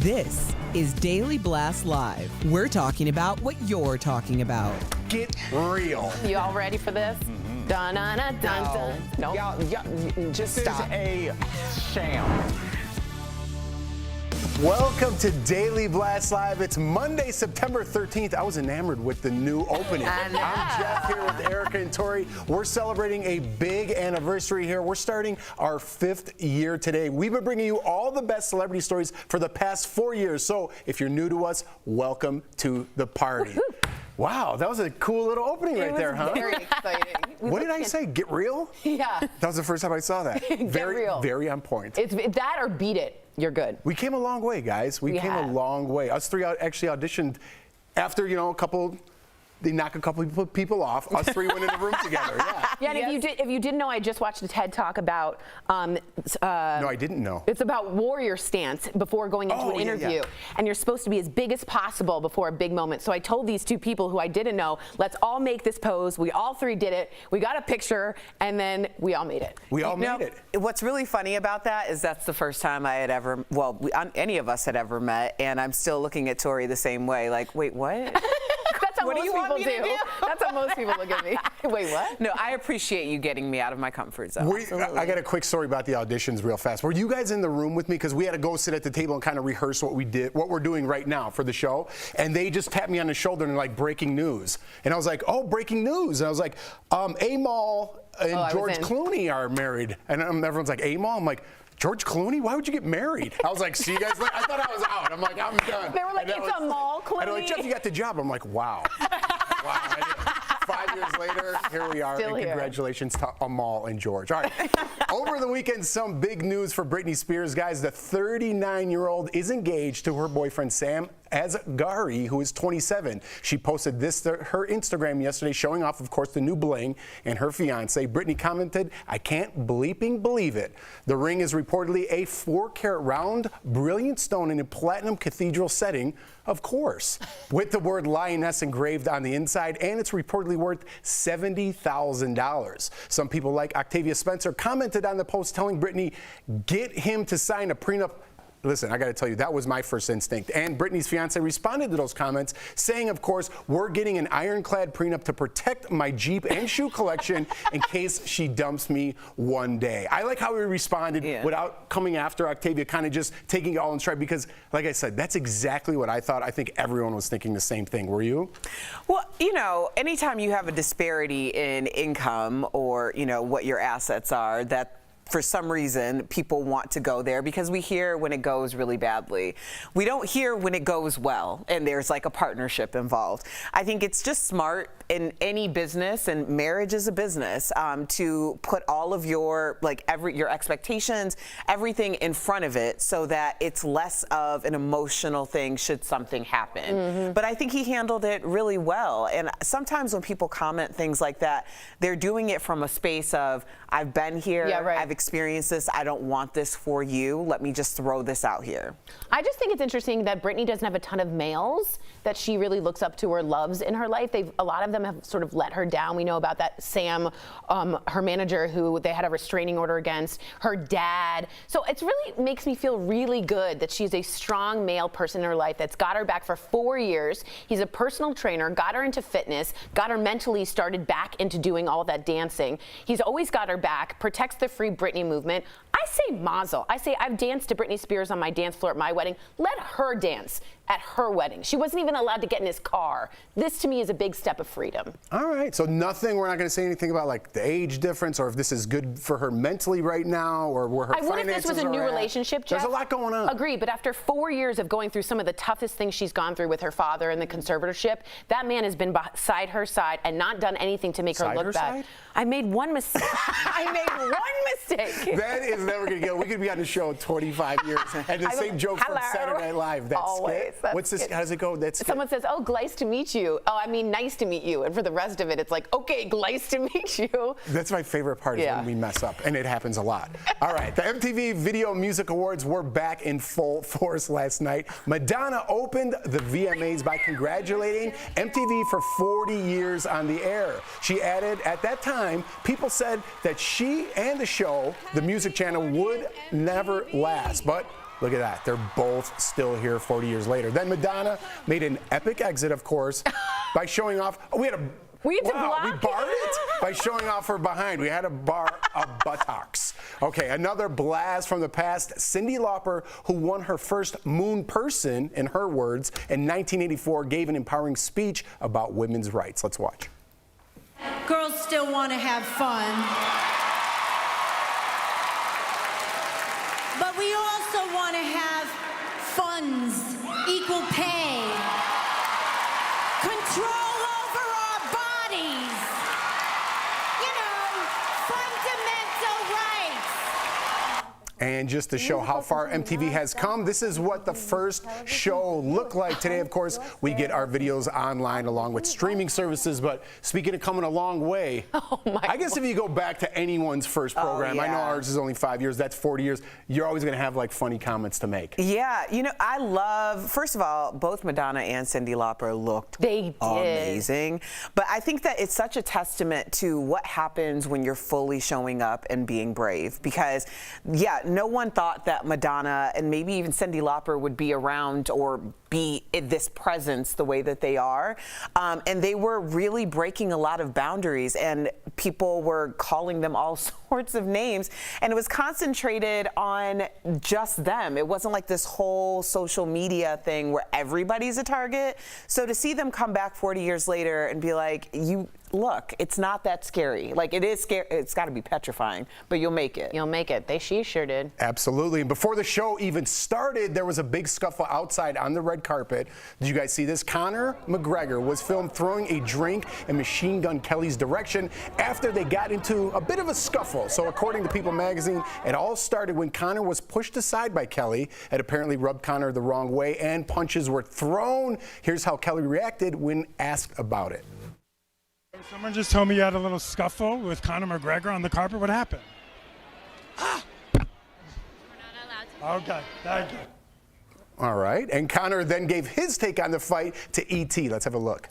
This is Daily Blast Live. We're talking about what you're talking about. Get real. You all ready for this? Dun, dun, dun, dun, dun. No. Y'all, just This stop. is a sham. Welcome to Daily Blast Live. It's Monday, September 13th. I was enamored with the new opening. I'm Jeff here with Erica and Tori. We're celebrating a big anniversary here. We're starting our 5th year today. We've been bringing you all the best celebrity stories for the past 4 years. So if you're new to us, welcome to the party. Wow, that was a cool little opening right there, huh? Very exciting. What did I say? Get real? Yeah. That was the first time I saw that. Very, real. very on point. It's that or beat it. You're good. We came a long way, guys. We came a long way. Us three actually auditioned after, they knock a couple people off. Us three went in the room together. Yeah. Yeah, and if you didn't know, I just watched a TED Talk about. No, I didn't know. It's about warrior stance before going into an interview, and you're supposed to be as big as possible before a big moment. So I told these two people who I didn't know, let's all make this pose. We all three did it. We got a picture, and then we all made it. We all made it. What's really funny about that is that's the first time I had ever, any of us had ever met, and I'm still looking at Tori the same way, like, wait, what? That's how What do most you want people me to do. do? That's how most people look at me. Wait, what? No, I appreciate you getting me out of my comfort zone. I got a quick story about the auditions real fast. Were you guys in the room with me? Because we had to go sit at the table and kind of rehearse what we're doing right now for the show. And they just tapped me on the shoulder and like, breaking news. And I was like, oh, breaking news. And I was like, Amal and George Clooney are married. And everyone's like, Amal? I'm like, George Clooney? Why would you get married? I was like, see you guys later. I thought I was out. I'm like, I'm done. They were like, it's Amal Clooney. And they're like, Jeff, you got the job. I'm like, wow. Wow. 5 years later, here we are. Still and congratulations to Amal and George. All right. Over the weekend, some big news for Britney Spears, guys. The 39-year-old is engaged to her boyfriend, Sam Asghari, who is 27. She posted this to her Instagram yesterday, showing off, of course, the new bling and her fiance. Britney commented, I can't bleeping believe it. The ring is reportedly a 4-carat round, brilliant stone in a platinum cathedral setting, of course, with the word lioness engraved on the inside, and it's reportedly worth $70,000. Some people like Octavia Spencer commented on the post telling Britney, get him to sign a prenup. Listen, I got to tell you, that was my first instinct. And Britney's fiance responded to those comments, saying, of course, we're getting an ironclad prenup to protect my Jeep and shoe collection in case she dumps me one day. I like how he responded without coming after Octavia, kind of just taking it all in stride, because, like I said, that's exactly what I thought. I think everyone was thinking the same thing. Were you? Well, anytime you have a disparity in income or, what your assets are, that for some reason, people want to go there because we hear when it goes really badly. We don't hear when it goes well and there's like a partnership involved. I think it's just smart in any business, and marriage is a business, to put all of your your expectations, everything in front of it so that it's less of an emotional thing should something happen. But I think he handled it really well. And sometimes when people comment things like that, they're doing it from a space of, I've been here, I've experienced this, I don't want this for you, let me just throw this out here. I just think it's interesting that Britney doesn't have a ton of males that she really looks up to or loves in her life. A lot of them have sort of let her down. We know about that Sam, her manager, who they had a restraining order against, her dad. So it really makes me feel really good that she's a strong male person in her life that's got her back for 4 years. He's a personal trainer, got her into fitness, got her mentally started back into doing all that dancing. He's always got her back, protects the Free Britney movement. I say mazel. I say I've danced to Britney Spears on my dance floor at my wedding. Let her dance at her wedding. She wasn't even allowed to get in his car. This to me is a big step of freedom. All right, so we're not going to say anything about like the age difference or if this is good for her mentally right now or where her finances are at. I would if this was a new relationship, Jeff. There's a lot going on. Agreed, but after 4 years of going through some of the toughest things she's gone through with her father and the conservatorship, that man has been beside her side and not done anything to make her look bad. Side? I made one mistake. I made one mistake. That is never going to get. We could be on the show 25 years and the same joke from Saturday Night Live. That's always. What's this? How does it go? That's someone says, "Oh, glad to meet you." Oh, I mean, nice to meet you. And for the rest of it, it's like, "Okay, glad to meet you." That's my favorite part is when we mess up, and it happens a lot. All right, the MTV Video Music Awards were back in full force last night. Madonna opened the VMAs by congratulating MTV for 40 years on the air. She added, at that time, people said that she and the show, the music channel, would never last. But Look at that. They're both still here 40 years later. Then Madonna made an epic exit, of course, by showing off. We had to bar it by showing off her behind. We had to bar a buttocks. Okay, another blast from the past. Cyndi Lauper, who won her first Moon Person, in her words, in 1984, gave an empowering speech about women's rights. Let's watch. Girls still want to have fun. But we also want to have funds, equal pay, control over our bodies, you know, fundamental rights. And just to show how far MTV has come, this is what the first show looked like. Today, of course, we get our videos online along with streaming services. But speaking of coming a long way, I guess if you go back to anyone's first program, I know ours is only 5 years, that's 40 years, you're always going to have like funny comments to make. Yeah, you know, I love, first of all, both Madonna and Cyndi Lauper looked amazing. But I think that it's such a testament to what happens when you're fully showing up and being brave. Because, yeah, no one thought that Madonna and maybe even Cyndi Lauper would be around or be in this presence the way that they are. And they were really breaking a lot of boundaries, and people were calling them all sorts of names. And it was concentrated on just them. It wasn't like this whole social media thing where everybody's a target. So to see them come back 40 years later and be like, look, it's not that scary. Like, it is scary. It's got to be petrifying, but you'll make it. You'll make it. She sure did. Absolutely. And before the show even started, there was a big scuffle outside on the red carpet. Did you guys see this? Conor McGregor was filmed throwing a drink in Machine Gun Kelly's direction after they got into a bit of a scuffle. So according to People magazine, it all started when Conor was pushed aside by Kelly. It apparently rubbed Conor the wrong way and punches were thrown. Here's how Kelly reacted when asked about it. Someone just told me you had a little scuffle with Conor McGregor on the carpet. What happened? We're not allowed to. Okay, thank you. All right, and Conor then gave his take on the fight to E.T. Let's have a look.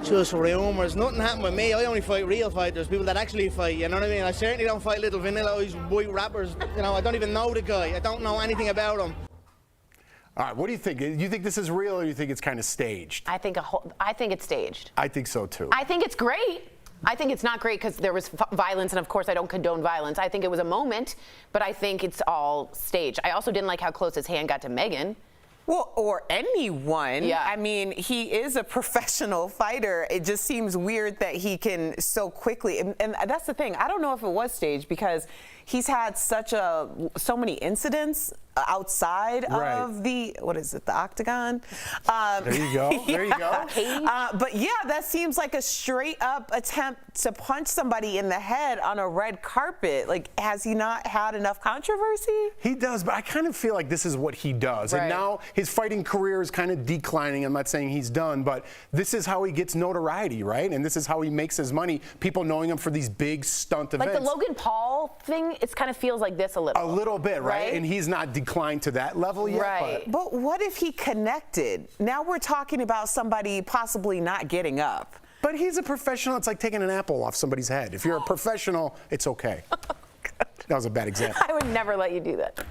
Just rumours. Nothing happened with me. I only fight real fighters, people that actually fight, you know what I mean? I certainly don't fight little vanilla white rappers. You know, I don't even know the guy. I don't know anything about him. All right, what do you think? Do you think this is real, or do you think it's kind of staged? I think it's staged. I think so too. I think it's great. I think it's not great because there was violence, and of course I don't condone violence. I think it was a moment, but I think it's all staged. I also didn't like how close his hand got to Megan. Well, or anyone. Yeah. I mean, he is a professional fighter. It just seems weird that he can so quickly, and that's the thing. I don't know if it was staged because he's had so many incidents outside of the, what is it, the octagon? There you go. There you go. But yeah, that seems like a straight up attempt to punch somebody in the head on a red carpet. Like, has he not had enough controversy? He does, but I kind of feel like this is what he does. And now his fighting career is kind of declining. I'm not saying he's done, but this is how he gets notoriety, right? And this is how he makes his money. People knowing him for these big stunt events. Like the Logan Paul thing, it kind of feels like this a little. A little bit, right? And he's not declined to that level yet. Right. But what if he connected? Now we're talking about somebody possibly not getting up. But he's a professional. It's like taking an apple off somebody's head. If you're a professional, it's okay. That was a bad example. I would never let you do that.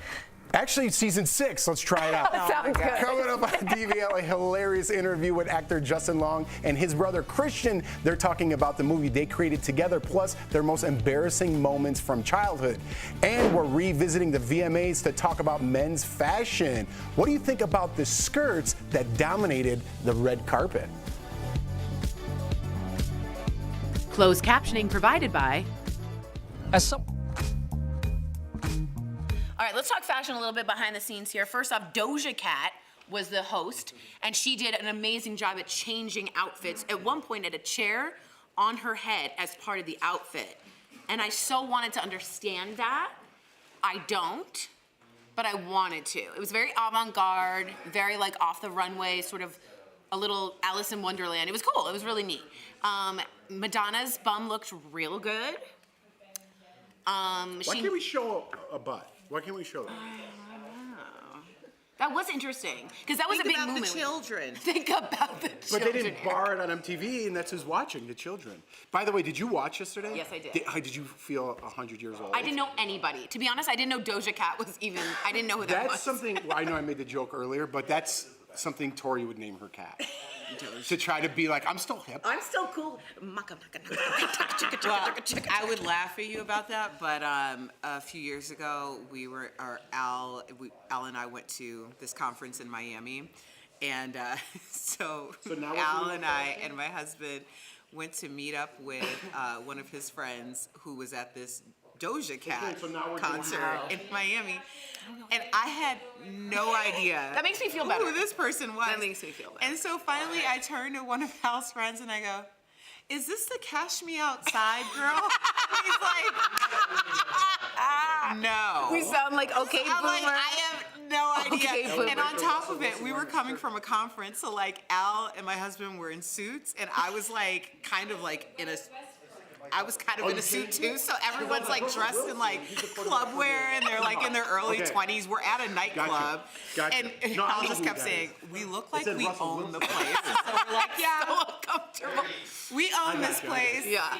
Actually, season 6. Let's try it out. Sounds good. Coming up on DBL, a hilarious interview with actor Justin Long and his brother Christian. They're talking about the movie they created together, plus their most embarrassing moments from childhood. And we're revisiting the VMAs to talk about men's fashion. What do you think about the skirts that dominated the red carpet? Closed captioning provided by All right, let's talk fashion a little bit behind the scenes here. First off, Doja Cat was the host, and she did an amazing job at changing outfits. At one point, had a chair on her head as part of the outfit. And I so wanted to understand that. I don't, but I wanted to. It was very avant-garde, very like off the runway, sort of a little Alice in Wonderland. It was cool, it was really neat. Madonna's bum looked real good. Why can't we show a butt? Why can't we show that? That was interesting because that was a big Think about movement. the children. Think about the children. But they didn't bar it on MTV, and that's who's watching, the children. By the way, did you watch yesterday? Yes, I did. Did you feel 100 years old? I didn't know anybody. To be honest, I didn't know Doja Cat was even. I didn't know who that was. That's something. Well, I know I made the joke earlier, but that's something Tori would name her cat. To try to be like, I'm still hip. I'm still cool. Well, I would laugh at you about that, but a few years ago, Al and I went to this conference in Miami, and so now Al and I and my husband went to meet up with one of his friends who was at this Doja Cat so now we're concert in Miami, and I had no idea. That makes me feel better. Who this person was. That makes me feel better. And so finally, I turned to one of Al's friends and I go, "Is this the Cash Me Outside girl?" He's like, "No." We sound like okay, I'm boomer. like, I have no idea. Okay, boomer. And on top of it, we were coming from a conference, so like Al and my husband were in suits, and I was like, kind of in a suit too, so everyone's like dressed in like club wear and they're like in their early 20s. We're at a nightclub. Gotcha. And No, Al I know just who kept that saying, is. we look like said we Russell own the Wilson. place. And so we're like, yeah, So uncomfortable. we own this place. Yeah.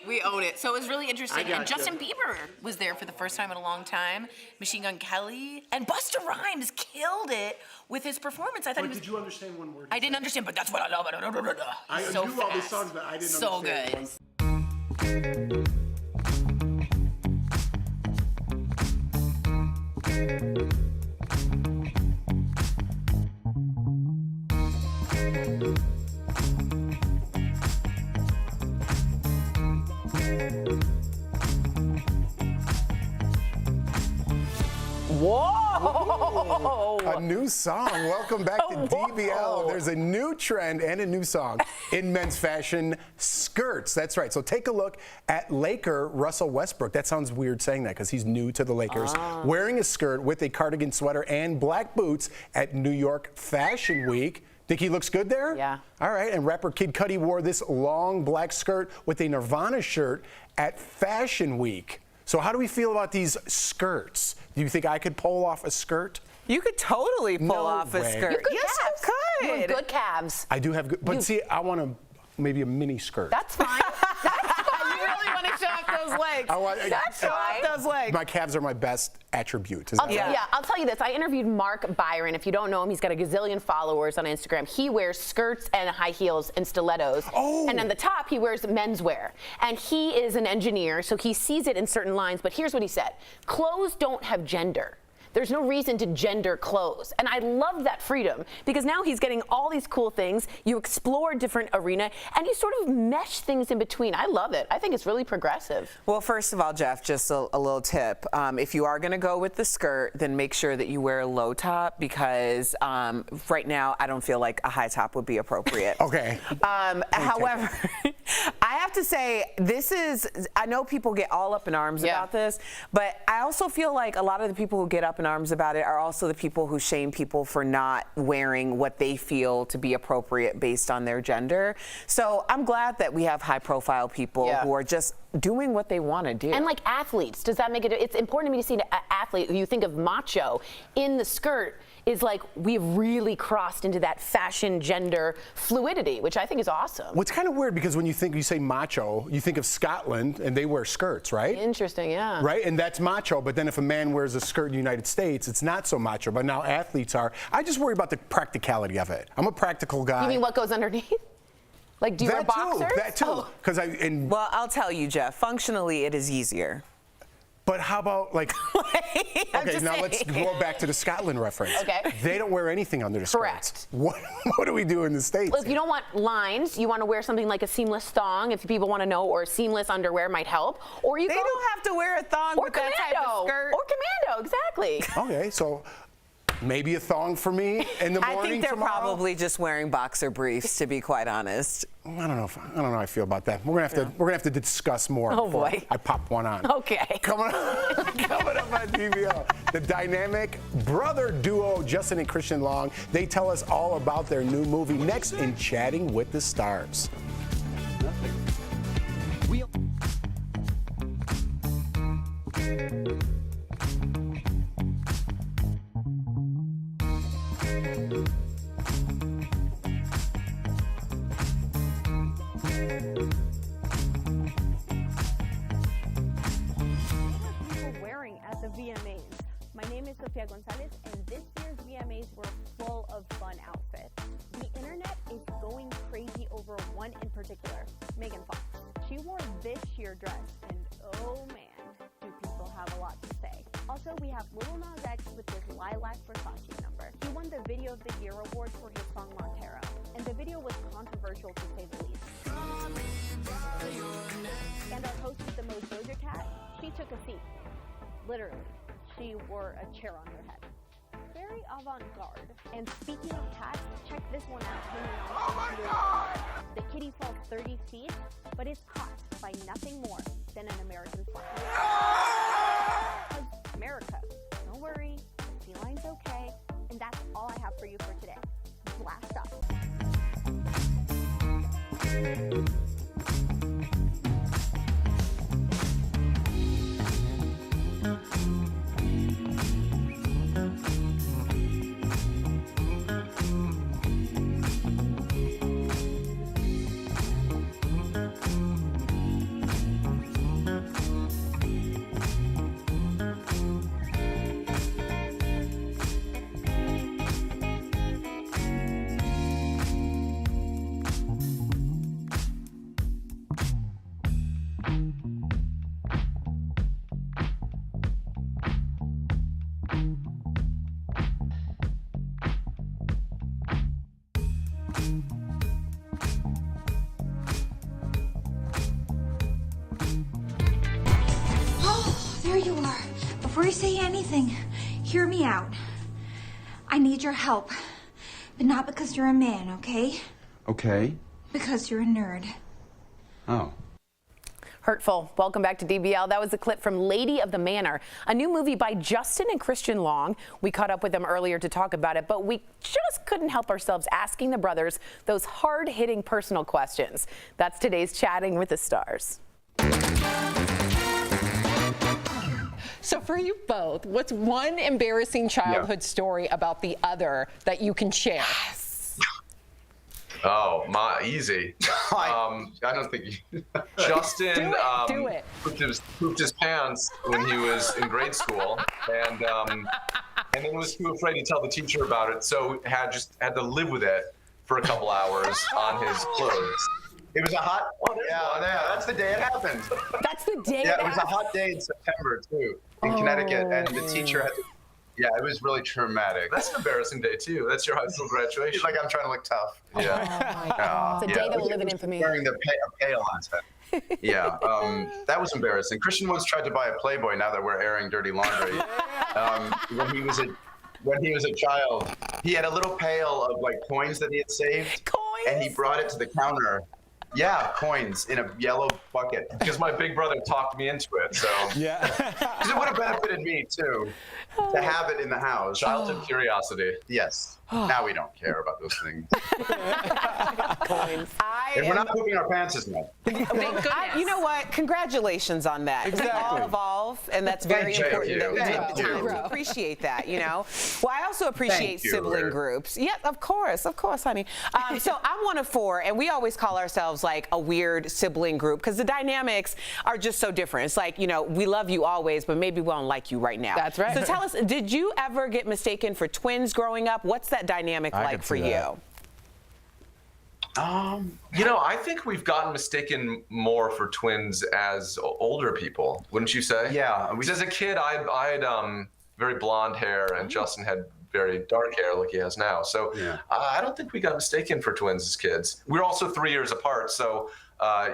We own it. So it was really interesting. I And gotcha. Justin Bieber was there for the first time in a long time. Machine Gun Kelly. And Busta Rhymes killed it with his performance. I thought he was. Did you understand one word? I didn't understand, but that's what I love. I so knew all these fast. songs, but I didn't So understand good. one. Whoa! A new song. Welcome back to DBL. There's a new trend and a new song in men's fashion, skirts. That's right. So take a look at Laker Russell Westbrook. That sounds weird saying that because he's new to the Lakers. Wearing a skirt with a cardigan sweater and black boots at New York Fashion Week. Think he looks good there? Yeah. All right, and rapper Kid Cudi wore this long black skirt with a Nirvana shirt at Fashion Week. So how do we feel about these skirts? Do you think I could pull off a skirt? You could totally pull No off a way. skirt. You have good Yes, calves. you You could. have good calves. I do have good, but see, I want maybe a mini skirt. That's fine. That's fine. You really want to show off those legs. That's Show fine. off those legs. My calves are my best attribute. Is that Yeah. right? I'll tell you this. I interviewed Mark Byron. If you don't know him, he's got a gazillion followers on Instagram. He wears skirts and high heels and stilettos. Oh. And on the top, he wears menswear. And he is an engineer, so he sees it in certain lines. But here's what he said. Clothes don't have gender. There's no reason to gender clothes. And I love that freedom because now he's getting all these cool things. You explore a different arena and you sort of mesh things in between. I love it. I think it's really progressive. Well, first of all, Jeff, just a little tip. If you are going to go with the skirt, then make sure that you wear a low top because right now I don't feel like a high top would be appropriate. Okay. However, I have to say, I know people get all up in arms about this, but I also feel like a lot of the people who get up in arms about it are also the people who shame people for not wearing what they feel to be appropriate based on their gender. So I'm glad that we have high profile people who are just doing what they want to do. And like athletes, does that make it? It's important to me to see an athlete. You think of macho in the skirt is like we've really crossed into that fashion gender fluidity, which I think is awesome. What's kind of weird because when you say macho, you think of Scotland and they wear skirts, right? Interesting, yeah. Right, and that's macho. But then if a man wears a skirt in the United States, it's not so macho. But now athletes are. I just worry about the practicality of it. I'm a practical guy. You mean what goes underneath? Like, do you wear boxers? That too. Because well, I'll tell you, Jeff. Functionally, it is easier. But how about like? Okay, now let's go back to the Scotland reference. Okay. They don't wear anything under the skirts. Correct. What do we do in the States? Well, if you don't want lines, you want to wear something like a seamless thong, if people want to know, or seamless underwear might help. Or you They don't have to wear a thong or with that type of skirt. Or commando, exactly. Okay, so maybe a thong for me in the morning I think they're tomorrow? probably just wearing boxer briefs, to be quite honest. I don't know how I feel about that. We're gonna have to discuss more. Oh, before boy. I pop one on. Okay. Coming up on DBL, the dynamic brother duo Justin and Christian Long. They tell us all about their new movie next in Chatting with the Stars. Wearing at the VMAs. My name is Sofia Gonzalez, and this year's VMAs were full of fun outfits. The internet is going crazy over one in particular, Megan Fox. She wore this sheer dress, and oh man, do people have a lot to say. Also, we have Lil Nas X with this Lilac Versace number. He won the Video of the Year award for his song Montero, and the video was controversial to say the least. And our host with the most Doja Cat, she took a seat. Literally, she wore a chair on her head. Very avant-garde. And speaking of cats, check this one out. Oh my God! The kitty falls 30 feet, but is caught by nothing more than an American flag. America. Don't worry, the feline's okay. And that's all I have for you for today. Blast up. There you are. Before you say anything, hear me out. I need your help. But not because you're a man, okay? Okay. Because you're a nerd. Oh. Hurtful. Welcome back to DBL. That was a clip from Lady of the Manor, a new movie by Justin and Christian Long. We caught up with them earlier to talk about it, but we just couldn't help ourselves asking the brothers those hard-hitting personal questions. That's today's Chatting with the Stars. So for you both, what's one embarrassing childhood story about the other that you can share? Oh, easy. I don't think you. Justin do it. pooped his pants when he was in grade school, and then was too afraid to tell the teacher about it, so had to live with it for a couple hours on his clothes. It was a hot. That's the day it happened. That's the day. Yeah, it was a hot day in September too, in Connecticut, and the teacher had to. Yeah, it was really traumatic. That's an embarrassing day too. That's your high school graduation. It's like I'm trying to look tough. Yeah. Oh my God. It's a day that will live in infamy. Wearing a pail on set. Yeah, that was embarrassing. Christian once tried to buy a Playboy. Now that we're airing dirty laundry, when he was a child, he had a little pail of like coins that he had saved, and he brought it to the counter. Yeah, coins in a yellow bucket. Because my big brother talked me into it, so. Yeah. Because it would have benefited me too to have it in the house. Childhood curiosity. Yes. Now we don't care about those things. Coins. And we're not pooping our pants as much. You know what? Congratulations on that. Exactly. We all evolve, and that's very important that we take the time you. to appreciate that, you know? Well, I also appreciate sibling groups. Yeah, of course, honey. So I'm one of four, and we always call ourselves like a weird sibling group because the dynamics are just so different. It's like, you know, we love you always, but maybe we don't like you right now. That's right. So tell us, did you ever get mistaken for twins growing up? What's that dynamic like for you? You know, I think we've gotten mistaken more for twins as older people, wouldn't you say? Yeah. Because as a kid, I had very blonde hair, and Justin had very dark hair like he has now. So I don't think we got mistaken for twins as kids. We're also 3 years apart, so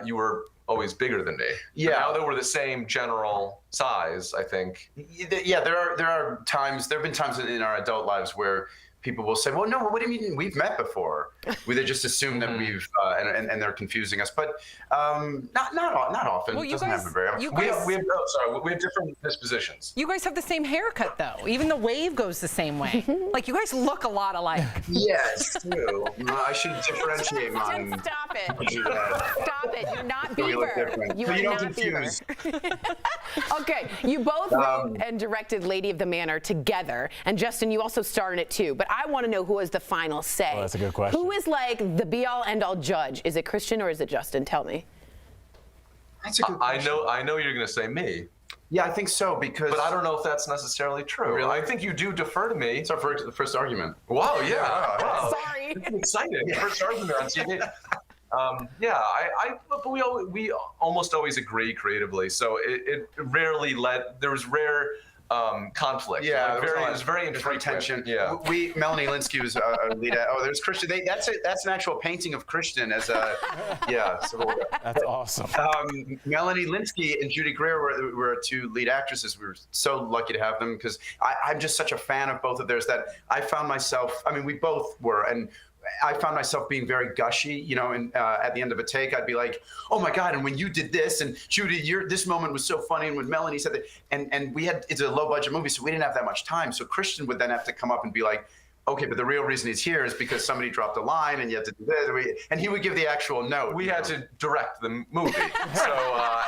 you were always bigger than me. Yeah. But now that we're the same general size, I think. Yeah, there have been times in our adult lives where people will say, well, no, what do you mean? We've met before. They just assume that we've, and they're confusing us. But not often. Well, it doesn't happen very often. We have different dispositions. You guys have the same haircut, though. Even the wave goes the same way. Like, you guys look a lot alike. Yes, true. I should differentiate mine. Stop it. Stop it. You're not We look Bieber. different. You So are you don't not confuse. Bieber. Okay, you both wrote and directed Lady of the Manor together, and Justin, you also starred in it too. But I want to know who has the final say. Oh, that's a good question. Who is like the be-all, end-all judge? Is it Christian or is it Justin? Tell me. That's a good question. I know you're going to say me. Yeah, I think so, because... But I don't know if that's necessarily true. Really? I think you do defer to me. It's our first argument. Wow, yeah. Wow. Sorry. It's exciting. First argument on TV. But we almost always agree creatively. So it rarely there was rare conflict. Yeah, Like it was very infrequent. tension. Yeah. Melanie Linsky was our lead. Oh, there's Christian. That's an actual painting of Christian as a, yeah. So, that's awesome. Melanie Linsky and Judy Greer were two lead actresses. We were so lucky to have them because I'm just such a fan of both of theirs that I found myself, I mean, we both were, and I found myself being very gushy, you know, and at the end of a take, I'd be like, oh my God, and when you did this, and Judy, this moment was so funny, and when Melanie said that, and it's a low budget movie, so we didn't have that much time, so Christian would then have to come up and be like, okay, but the real reason he's here is because somebody dropped a line, and you had to do this, and he would give the actual note. We had to direct the movie, so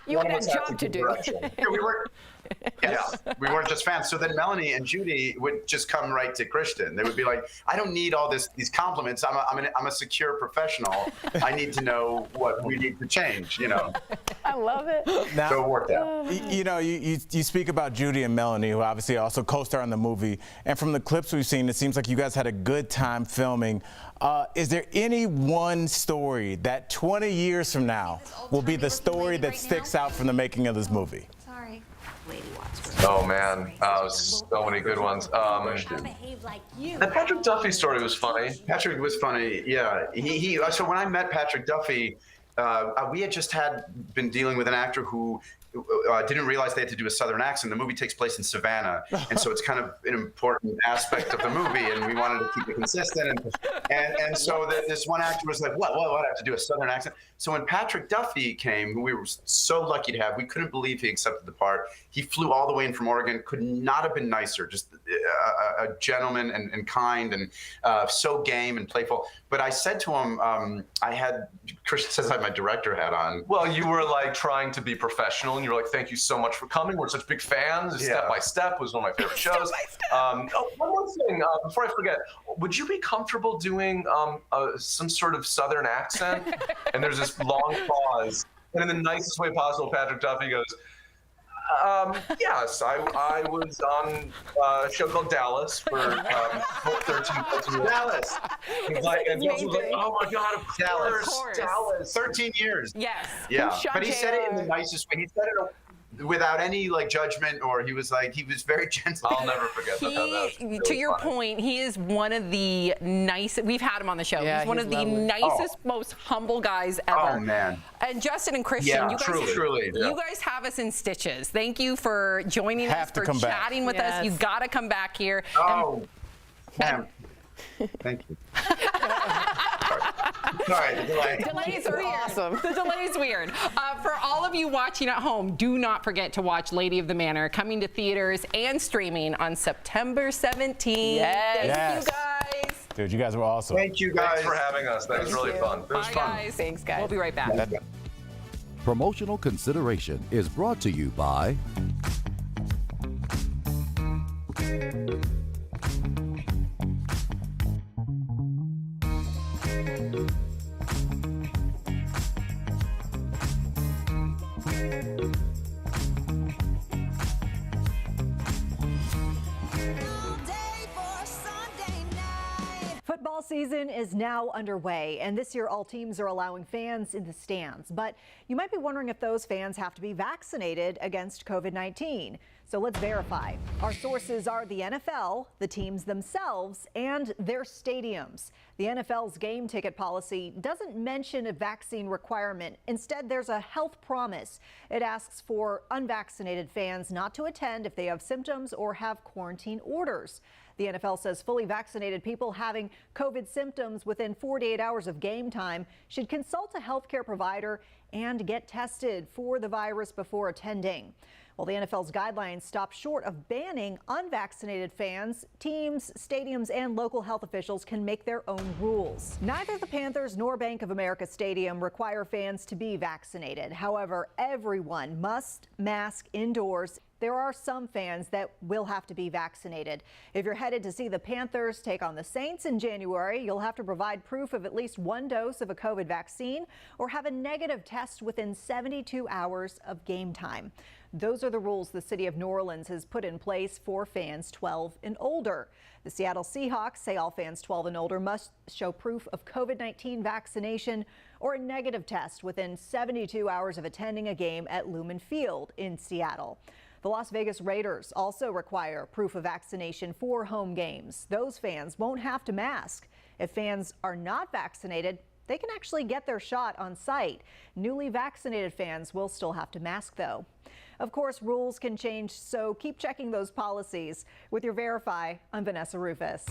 you had a job to do. Yeah, we weren't. Yes, we weren't just fans. So then Melanie and Judy would just come right to Christian. They would be like, "I don't need all these compliments. I'm a secure professional. I need to know what we need to change." You know. I love it. Now, so it worked out. You know, you speak about Judy and Melanie, who obviously also co-star in the movie, and from the clips we've seen, it seems like you guys had a good time filming. Is there any one story that 20 years from now will be the story that sticks out from the making of this movie? Sorry. Oh man, so many good ones. The Patrick Duffy story was funny. Patrick was funny. Yeah. So when I met Patrick Duffy, we had just been dealing with an actor who didn't realize they had to do a Southern accent. The movie takes place in Savannah, and so it's kind of an important aspect of the movie, and we wanted to keep it consistent. And so this one actor was like, what, I have to do a Southern accent? So when Patrick Duffy came, who we were so lucky to have, we couldn't believe he accepted the part. He flew all the way in from Oregon, could not have been nicer, just a gentleman and kind and so game and playful. But I said to him, Christian says I had my director hat on. Well, you were like trying to be professional, and you were like, thank you so much for coming. We're such big fans. Yeah. Step by Step was one of my favorite shows. One more thing, before I forget, would you be comfortable doing some sort of Southern accent? And there's this long pause, and in the nicest way possible, Patrick Duffy goes, yes, I was on a show called Dallas for 13 years. Dallas. And he was like, oh my God, of course. Dallas. 13 years. Yes. Yeah. But he said it in the nicest way. He said it without any judgment, or he was very gentle. I'll never forget that. Really to your funny. point, he is one of the nicest. We've had him on the show. Yeah, he's one of the nicest, most humble guys ever. Oh man. And Justin and Christian, you guys, truly. You guys have us in stitches. Thank you for joining us, for chatting with us. You got to come back here. Oh, man. Thank you. Sorry, the delay. Delays are awesome. The delay is weird. For all of you watching at home, do not forget to watch Lady of the Manor, coming to theaters and streaming on September 17th. Yes. Thank you guys. Dude, you guys were awesome. Thank you guys. Thanks for having us. That was really fun. It was Bye, fun. guys. Thanks, guys. We'll be right back. Promotional consideration is brought to you by Football season is now underway, and this year all teams are allowing fans in the stands. But you might be wondering if those fans have to be vaccinated against COVID-19. So let's verify. Our sources are the NFL, the teams themselves, and their stadiums. The NFL's game ticket policy doesn't mention a vaccine requirement. Instead, there's a health promise. It asks for unvaccinated fans not to attend if they have symptoms or have quarantine orders. The NFL says fully vaccinated people having COVID symptoms within 48 hours of game time should consult a healthcare provider and get tested for the virus before attending. While the NFL's guidelines stop short of banning unvaccinated fans, teams, stadiums, and local health officials can make their own rules. Neither the Panthers nor Bank of America Stadium require fans to be vaccinated. However, everyone must mask indoors there are some fans that will have to be vaccinated. If you're headed to see the Panthers take on the Saints in January, you'll have to provide proof of at least 1 dose of a COVID vaccine or have a negative test within 72 hours of game time. Those are the rules the city of New Orleans has put in place for fans 12 and older. The Seattle Seahawks say all fans 12 and older must show proof of COVID-19 vaccination or a negative test within 72 hours of attending a game at Lumen Field in Seattle. The Las Vegas Raiders also require proof of vaccination for home games. Those fans won't have to mask. If fans are not vaccinated, they can actually get their shot on site. Newly vaccinated fans will still have to mask, though. Of course, rules can change, so keep checking those policies. With your Verify, I'm Vanessa Rufus.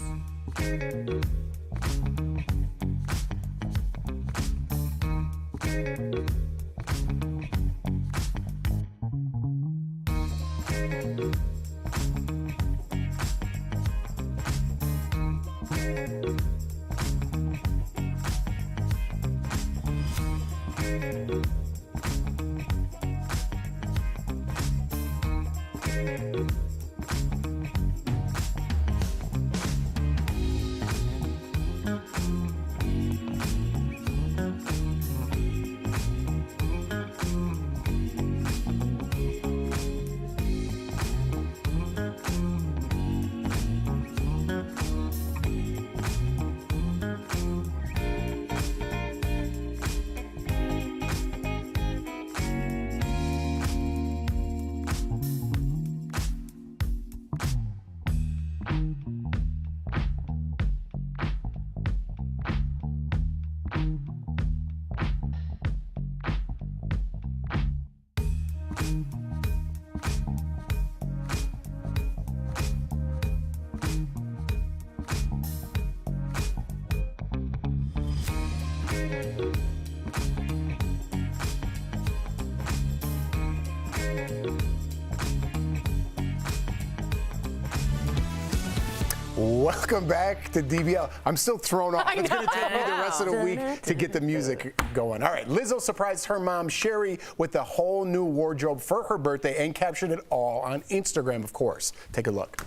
Welcome back to DBL. I'm still thrown off. It's going to take me the rest of the week to get the music going. All right, Lizzo surprised her mom, Sherry, with a whole new wardrobe for her birthday and captured it all on Instagram, of course. Take a look.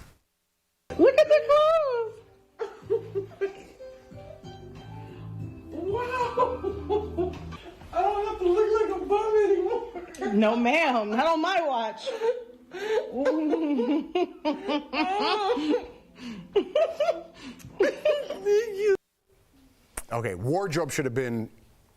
Look at the clothes! Wow! I don't have to look like a bum anymore. No, ma'am. Not on my watch. Okay, wardrobe should have been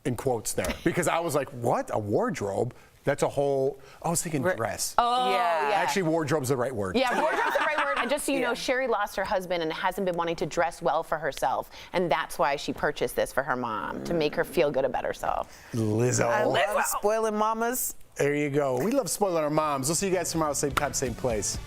in quotes there because I was like, what? A wardrobe? That's a whole, I was thinking dress. Oh, yeah. Actually, wardrobe's the right word. Yeah, wardrobe's the right word. And just so you know, Sherry lost her husband and hasn't been wanting to dress well for herself. And that's why she purchased this for her mom, to make her feel good about herself. Lizzo. I love spoiling mamas. There you go. We love spoiling our moms. We'll see you guys tomorrow, same time, same place.